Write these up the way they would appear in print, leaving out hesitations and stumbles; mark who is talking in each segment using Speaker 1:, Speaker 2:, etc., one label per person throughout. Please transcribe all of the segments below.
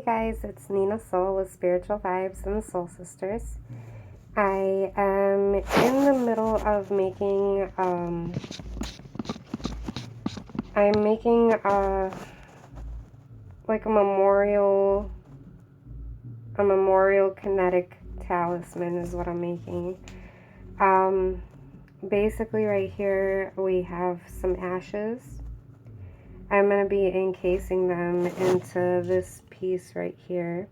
Speaker 1: guys, it's Nina Soul with Spiritual Vibes and the Soul Sisters. I am in the middle of making, I'm making like a memorial kinetic talisman is what I'm making. Basically right here we have some ashes. I'm going to be encasing them into this piece right here.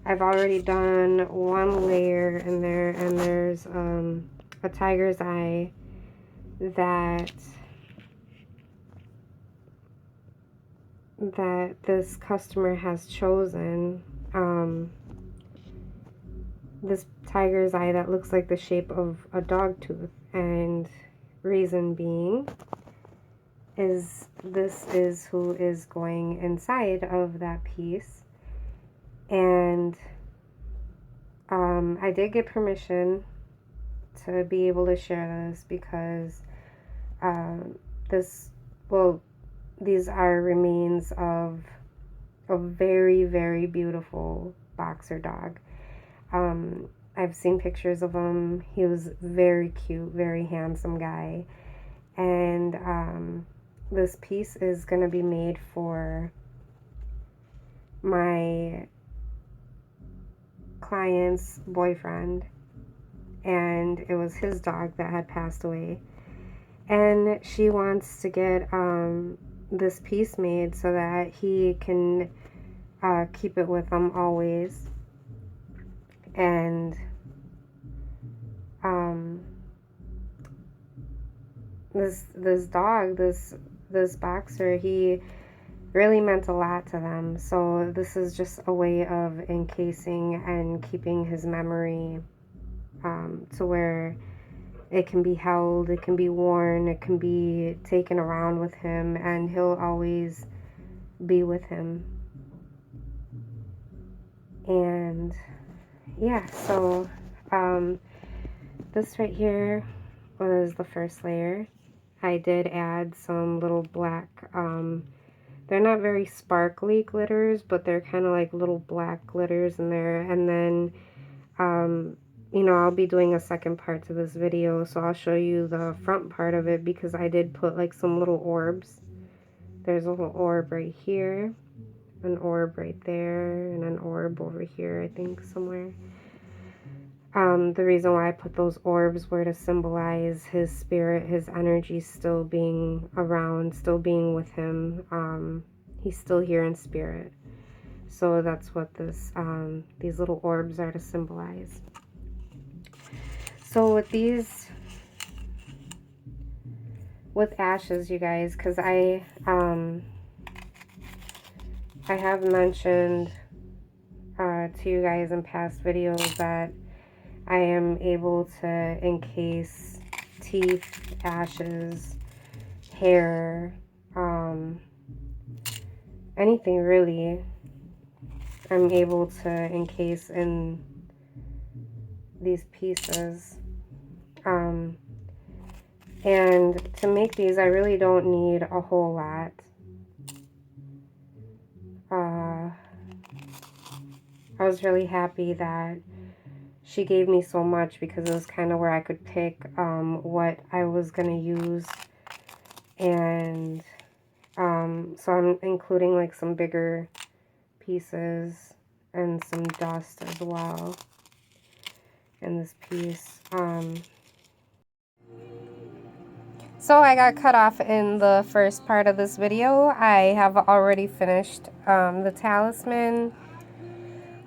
Speaker 1: I've already done one layer in there, and there's a tiger's eye that this customer has chosen. This tiger's eye that looks like the shape of a dog tooth, and reason being is this is who is going inside of that piece. And I did get permission to be able to share this because these are remains of a very, very beautiful boxer dog. I've seen pictures of him. He was very cute, very handsome guy. And this piece is going to be made for my client's boyfriend, and it was his dog that had passed away, and she wants to get this piece made so that he can keep it with him always. And this dog, this boxer, he really meant a lot to them. So this is just a way of encasing and keeping his memory to where it can be held, it can be worn, it can be taken around with him, and he'll always be with him. And yeah, so this right here was the first layer. I did add some little black, they're not very sparkly glitters, but they're kind of like little black glitters in there. And then, you know, I'll be doing a second part to this video, so I'll show you the front part of it, because I did put like some little orbs. There's a little orb right here, an orb right there, and an orb over here, I think, somewhere. The reason why I put those orbs were to symbolize his spirit, his energy still being around, still being with him. He's still here in spirit. So that's what this these little orbs are to symbolize. So with ashes, you guys, because I have mentioned to you guys in past videos that I am able to encase teeth, ashes, hair, anything really. I'm able to encase in these pieces. And to make these, I really don't need a whole lot. I was really happy that she gave me so much, because it was kind of where I could pick what I was going to use. And so I'm including like some bigger pieces and some dust as well in this piece. So I got cut off in the first part of this video. I have already finished the talisman.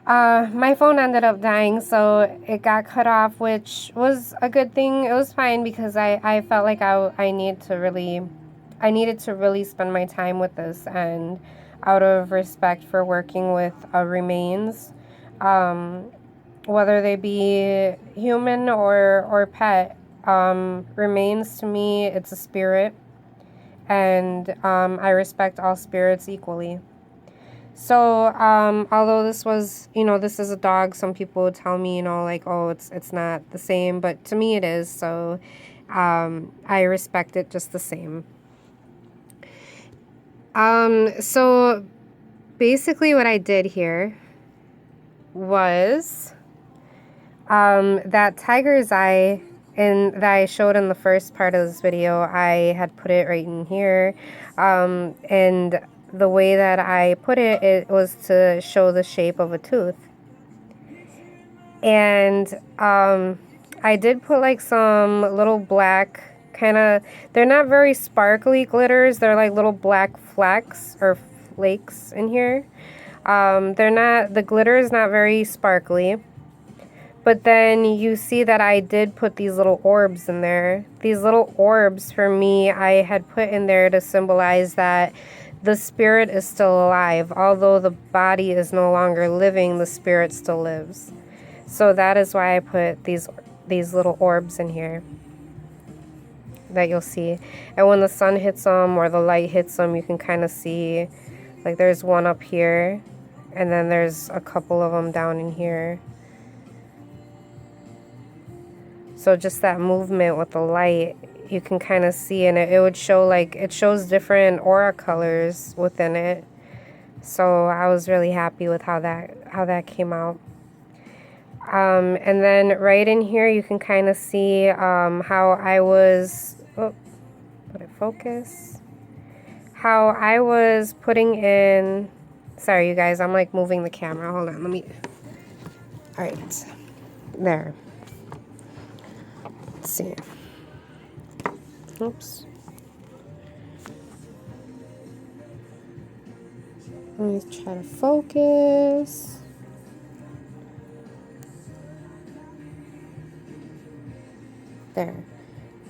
Speaker 1: My phone ended up dying, so it got cut off, which was a good thing. It was fine, because I felt like I needed to really spend my time with this, and out of respect for working with remains, whether they be human or pet, remains to me, it's a spirit, and I respect all spirits equally. So, although this was, you know, this is a dog, some people would tell me, you know, like, oh, it's not the same, but to me it is, so I respect it just the same. So basically what I did here was that tiger's eye that I showed in the first part of this video, I had put it right in here. And the way that I put it, it was to show the shape of a tooth. And I did put like some little black kind of, they're not very sparkly glitters, they're like little black flecks or flakes in here. They're not, the glitter is not very sparkly. But then you see that I did put these little orbs in there. These little orbs, for me, I had put in there to symbolize that the spirit is still alive. Although the body is no longer living, the spirit still lives. So that is why I put these little orbs in here that you'll see. And when the sun hits them or the light hits them, you can kind of see, like there's one up here, and then there's a couple of them down in here. So just that movement with the light, you can kind of see, and it would show, like, it shows different aura colors within it. So I was really happy with how that came out. And then right in here, you can kind of see how I was, let it focus, how I was putting in, sorry you guys, I'm like moving the camera, hold on, let me, all right, there. Let's see. Oops. Let me try to focus. There.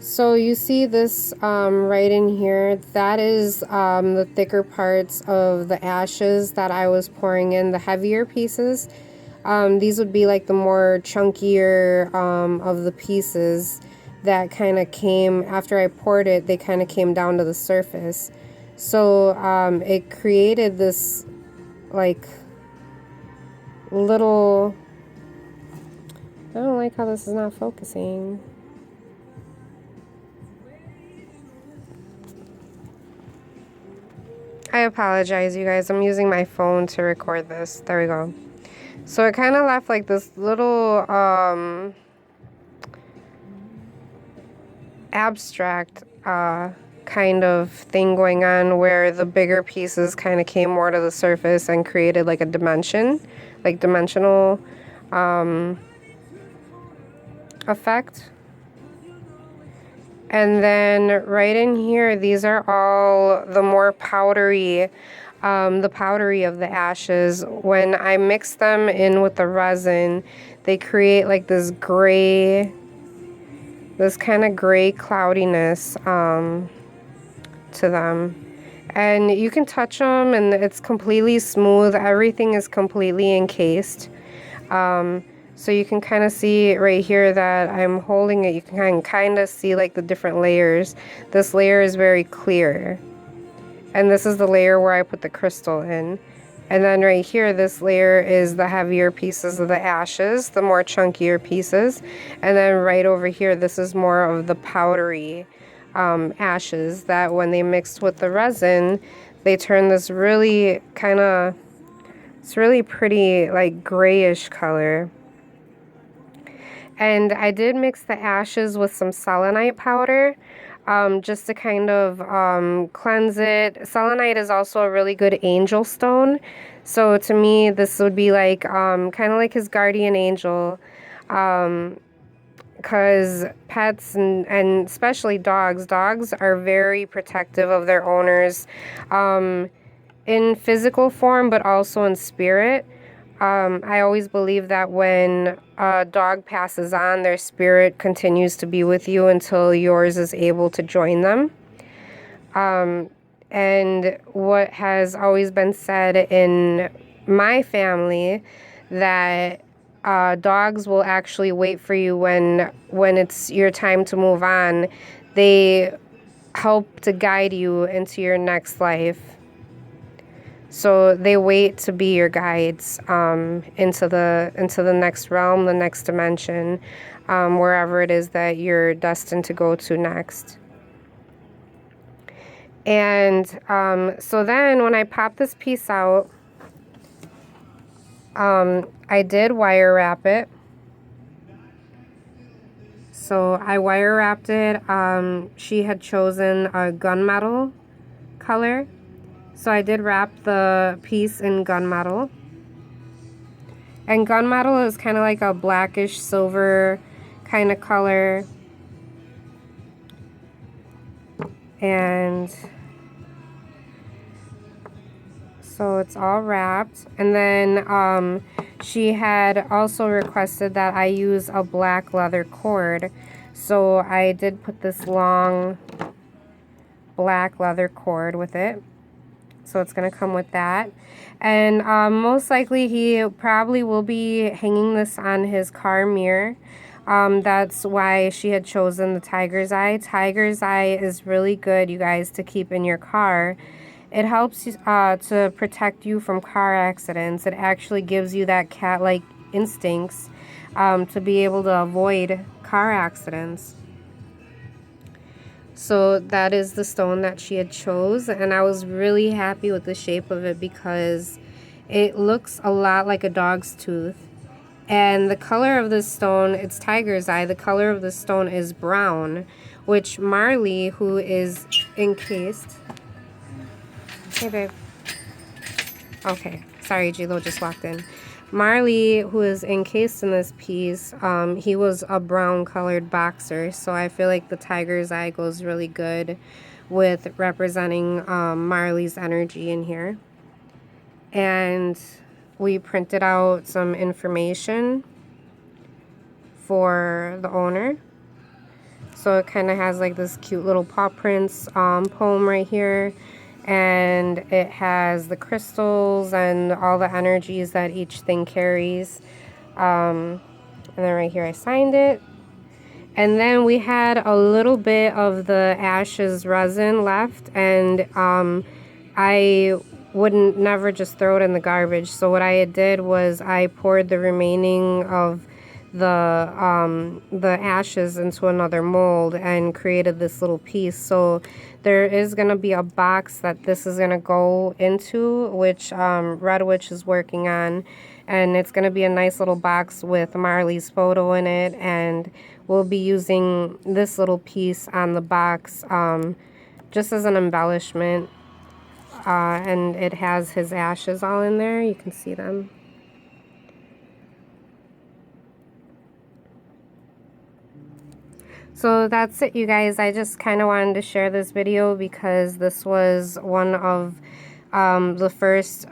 Speaker 1: So you see this right in here, that is the thicker parts of the ashes that I was pouring in, the heavier pieces. These would be like the more chunkier of the pieces that kind of came, after I poured it, they kind of came down to the surface. So it created this like little, I don't like how this is not focusing. I apologize, you guys. I'm using my phone to record this. There we go. So it kind of left like this little abstract kind of thing going on, where the bigger pieces kind of came more to the surface and created like a dimension, like dimensional effect. And then right in here, these are all the more powdery, the powdery of the ashes. When I mix them in with the resin, they create like this gray, this kind of gray cloudiness to them. And you can touch them and it's completely smooth. Everything is completely encased. So you can kind of see right here that I'm holding it. You can kind of see like the different layers. This layer is very clear. And this is the layer where I put the crystal in. And then right here, this layer is the heavier pieces of the ashes, the more chunkier pieces. And then right over here, this is more of the powdery ashes that when they mixed with the resin, they turn this really kind of, it's really pretty like grayish color. And I did mix the ashes with some selenite powder just to kind of cleanse it. Selenite is also a really good angel stone. So to me, this would be like kind of like his guardian angel. Because pets and especially dogs are very protective of their owners in physical form, but also in spirit. I always believe that when a dog passes on, their spirit continues to be with you until yours is able to join them. And what has always been said in my family, that dogs will actually wait for you when it's your time to move on. They help to guide you into your next life. So they wait to be your guides into the next realm, the next dimension, wherever it is that you're destined to go to next. And so then when I pop this piece out, I did wire wrap it. So I wire wrapped it. She had chosen a gunmetal color. So I did wrap the piece in gunmetal. And gunmetal is kind of like a blackish silver kind of color. And so it's all wrapped. And then she had also requested that I use a black leather cord. So I did put this long black leather cord with it. So it's going to come with that. And most likely he probably will be hanging this on his car mirror. That's why she had chosen the tiger's eye. Tiger's eye is really good, you guys, to keep in your car. It helps to protect you from car accidents. It actually gives you that cat-like instincts to be able to avoid car accidents. So that is the stone that she had chose, and I was really happy with the shape of it because it looks a lot like a dog's tooth. And the color of this stone, it's tiger's eye, the color of the stone is brown, which Marley, who is encased... Hey, babe. Okay, sorry, G-Lo just walked in. Marley, who is encased in this piece, he was a brown colored boxer, so I feel like the tiger's eye goes really good with representing Marley's energy in here. And we printed out some information for the owner. So it kind of has like this cute little paw prints poem right here. And it has the crystals and all the energies that each thing carries. And then right here I signed it. And then we had a little bit of the ashes resin left, and I wouldn't never just throw it in the garbage. So what I did was I poured the remaining of the ashes into another mold and created this little piece. So there is going to be a box that this is going to go into, which Red Witch is working on, and it's going to be a nice little box with Marley's photo in it, and we'll be using this little piece on the box just as an embellishment, and it has his ashes all in there. You can see them. So that's it, you guys. I just kind of wanted to share this video because this was one of the first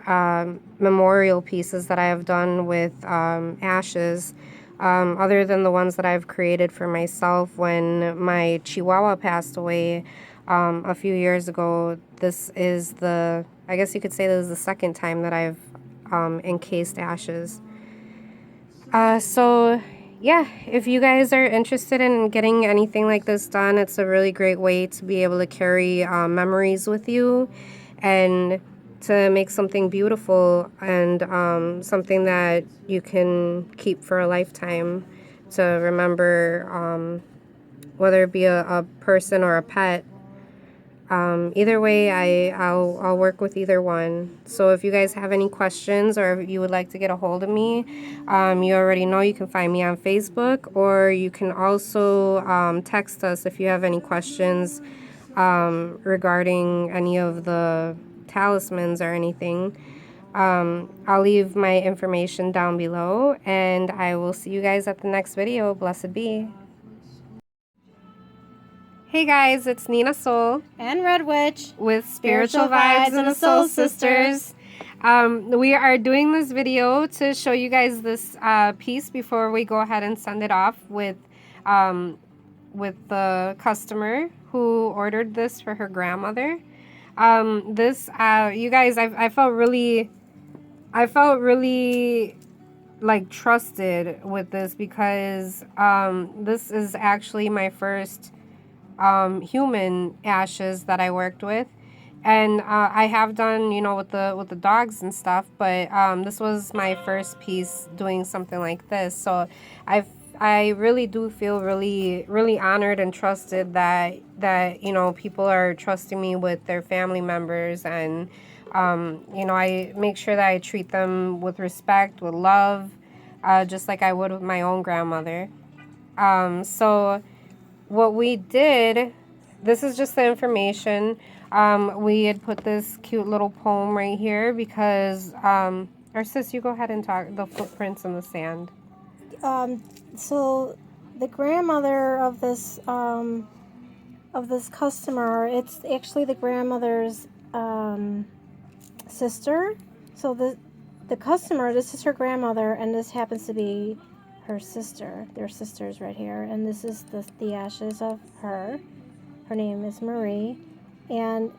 Speaker 1: memorial pieces that I have done with ashes, other than the ones that I've created for myself when my Chihuahua passed away a few years ago. This is I guess you could say this is the second time that I've encased ashes. So yeah, if you guys are interested in getting anything like this done, it's a really great way to be able to carry memories with you and to make something beautiful and something that you can keep for a lifetime to remember, whether it be a person or a pet. Either way, I'll work with either one. So if you guys have any questions or if you would like to get a hold of me, you already know you can find me on Facebook, or you can also text us if you have any questions regarding any of the talismans or anything. I'll leave my information down below, and I will see you guys at the next video. Blessed be. Hey guys, it's Nina Soul
Speaker 2: and Red Witch
Speaker 1: with Spiritual Vibes and the Soul Sisters. We are doing this video to show you guys this piece before we go ahead and send it off with the customer who ordered this for her grandmother. You guys, I felt really like trusted with this because this is actually my first human ashes that I worked with, and I have done, you know, with the dogs and stuff, but this was my first piece doing something like this. So I really do feel really honored and trusted that you know, people are trusting me with their family members and You know, I make sure that I treat them with respect, with love, just like I would with my own grandmother. So what we did, this is just the information. We had put this cute little poem right here because, or sis, you go ahead and talk, the footprints in the sand.
Speaker 2: So the grandmother of this customer, it's actually the grandmother's sister. So the customer, this is her grandmother, and this happens to be her sister. They're sisters right here, and this is the ashes of her. Her name is Marie, and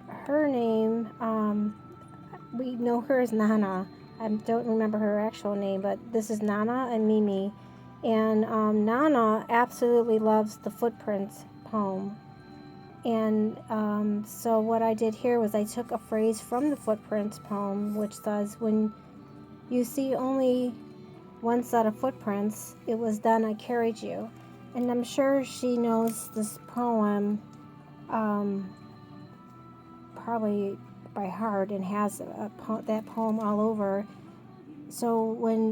Speaker 2: her name, we know her as Nana. I don't remember her actual name, but this is Nana and Mimi. And Nana absolutely loves the Footprints poem. And so what I did here was I took a phrase from the Footprints poem, which says, when you see only one set of footprints, it was then I carried you. And I'm sure she knows this poem probably by heart and has that poem all over. So when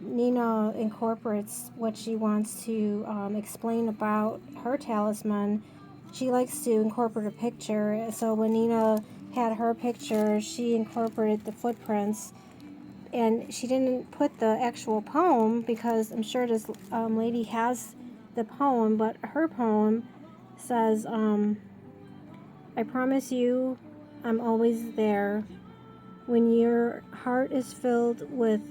Speaker 2: Nina incorporates what she wants to explain about her talisman, she likes to incorporate a picture. So when Nina had her picture, she incorporated the footprints. And she didn't put the actual poem because I'm sure this lady has the poem, but her poem says, I promise you I'm always there. When your heart is filled with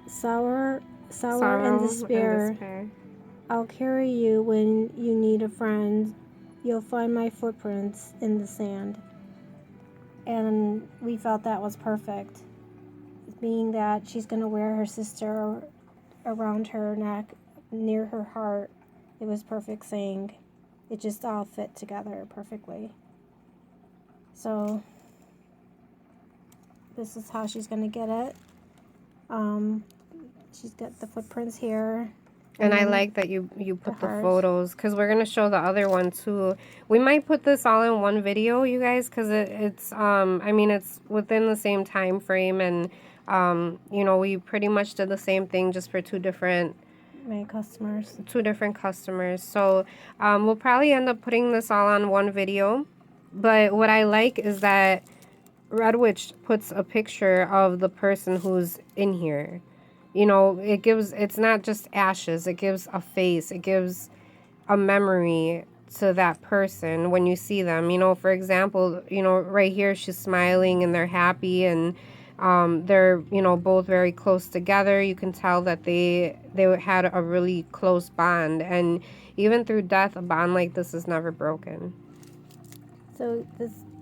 Speaker 2: sorrow and despair, I'll carry you when you need a friend. You'll find my footprints in the sand. And we felt that was perfect. Being that she's going to wear her sister around her neck, near her heart, it was perfect saying. It just all fit together perfectly. So this is how she's going to get it. She's got the footprints here.
Speaker 1: And I like that you put the photos, because we're going to show the other one too. We might put this all in one video, you guys, because it's, I mean, it's within the same time frame. And, you know, we pretty much did the same thing just for two different customers. So we'll probably end up putting this all on one video. But what I like is that Red Witch puts a picture of the person who's in here. You know, it's not just ashes, it gives a face, it gives a memory to that person when you see them. You know, for example, you know, right here she's smiling and they're happy, and they're, you know, both very close together. You can tell that they had a really close bond, and even through death, a bond like this is never broken.
Speaker 2: So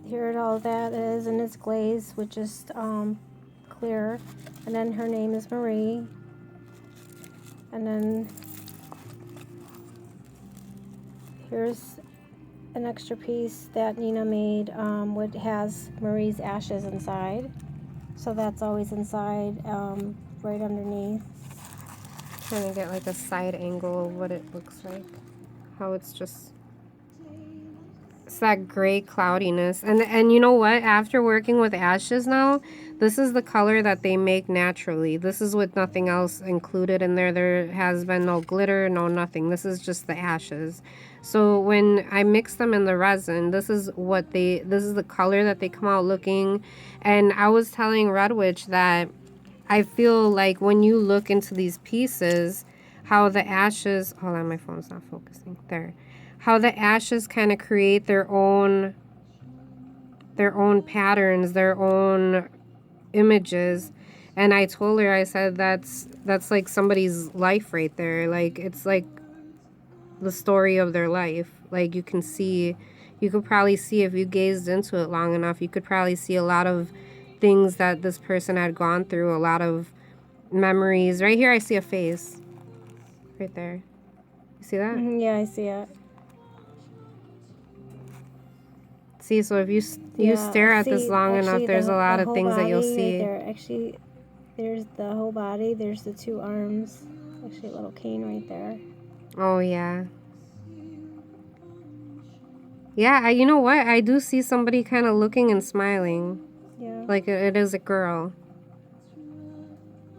Speaker 2: here all that is, and it's glazed, which is clear. And then her name is Marie. And then here's an extra piece that Nina made, which has Marie's ashes inside. So that's always inside, right underneath.
Speaker 1: Trying to get like a side angle of what it looks like. How it's just, it's that gray cloudiness. And you know what? After working with ashes now, this is the color that they make naturally. This is with nothing else included in there. There has been no glitter, no nothing. This is just the ashes. So when I mix them in the resin, this is the color that they come out looking. And I was telling Red Witch that I feel like when you look into these pieces, how the ashes, hold on, my phone's not focusing, there. How the ashes kind of create their own patterns, their own images. And I told her, I said, that's like somebody's life right there. Like, it's like the story of their life. Like, you could probably see, if you gazed into it long enough, you could probably see a lot of things that this person had gone through, a lot of memories. Right here I see a face. Right there. You see that?
Speaker 2: Yeah, I see it.
Speaker 1: See, so if you stare at this long enough, there's a lot of things that you'll see.
Speaker 2: Right there. Actually, there's the whole body. There's the two arms. Actually, a little cane right there.
Speaker 1: Oh, yeah. Yeah, you know what? I do see somebody kind of looking and smiling.
Speaker 2: Yeah.
Speaker 1: Like it is a girl.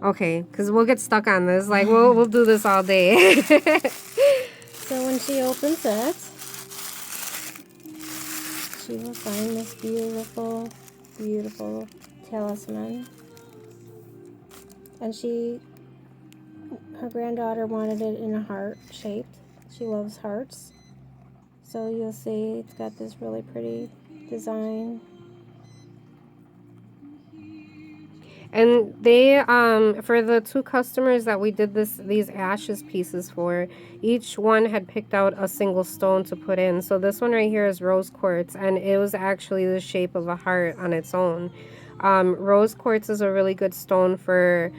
Speaker 1: Okay, because we'll get stuck on this. Like, we'll do this all day.
Speaker 2: So when she opens it, she will find this beautiful, beautiful talisman. And her granddaughter wanted it in a heart shaped. She loves hearts. So you'll see it's got this really pretty design.
Speaker 1: And they, for the 2 customers that we did these ashes pieces for, each one had picked out a single stone to put in. So this one right here is rose quartz, and it was actually the shape of a heart on its own. Rose quartz is a really good stone for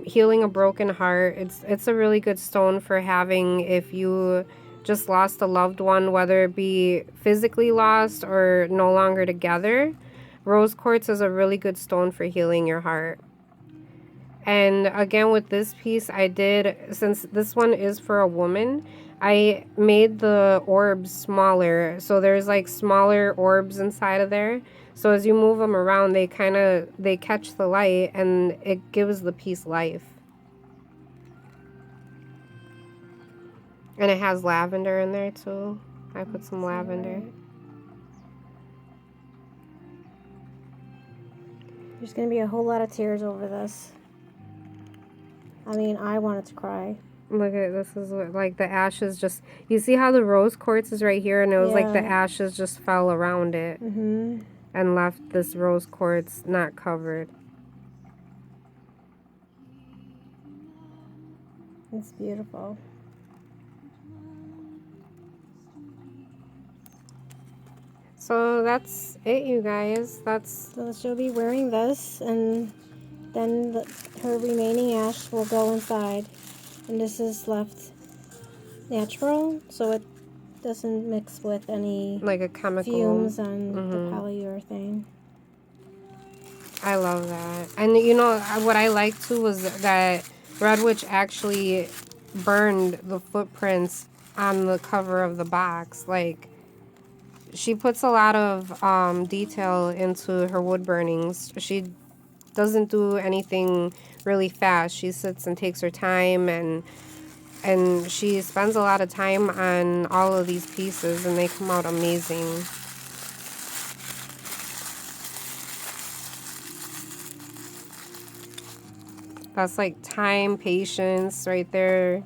Speaker 1: healing a broken heart. It's a really good stone for having if you just lost a loved one, whether it be physically lost or no longer together. Rose quartz is a really good stone for healing your heart. And again, with this piece, I did, since this one is for a woman, I made the orbs smaller. So there's like smaller orbs inside of there. So as you move them around, they catch the light and it gives the piece life. And it has lavender in there too. I put some lavender.
Speaker 2: There's going to be a whole lot of tears over this. I mean, I wanted to cry.
Speaker 1: Look at this is what, like the ashes just, you see how the rose quartz is right here and it was like the ashes just fell around it and left this rose quartz not covered.
Speaker 2: It's beautiful.
Speaker 1: So that's it, you guys.
Speaker 2: So she'll be wearing this, and then her remaining ash will go inside. And this is left natural, so it doesn't mix with any
Speaker 1: like a chemical
Speaker 2: fumes on the polyurethane.
Speaker 1: I love that. And you know what I liked too was that Red Witch actually burned the footprints on the cover of the box. Like, she puts a lot of detail into her wood burnings. She doesn't do anything really fast. She sits and takes her time, and she spends a lot of time on all of these pieces, and they come out amazing. That's like time, patience right there.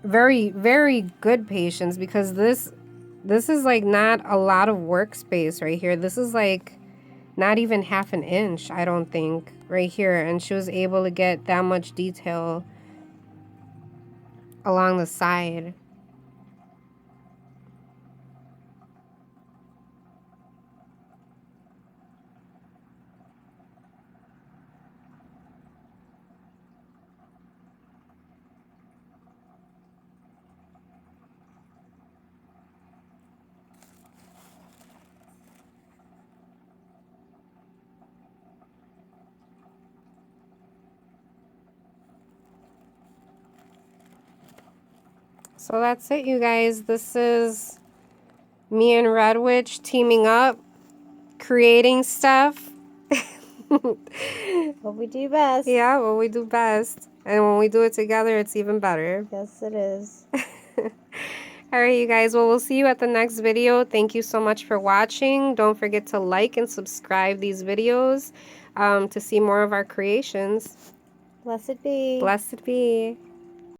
Speaker 1: Very, very good patience, because this is like not a lot of workspace right here. This is like not even half an inch, I don't think, right here. And she was able to get that much detail along the side. So that's it, you guys. This is me and Red Witch teaming up, creating stuff.
Speaker 2: What we do best.
Speaker 1: Yeah, what we do best. And when we do it together, it's even better.
Speaker 2: Yes, it is.
Speaker 1: All right, you guys. Well, we'll see you at the next video. Thank you so much for watching. Don't forget to like and subscribe these videos to see more of our creations.
Speaker 2: Blessed be.
Speaker 1: Blessed be.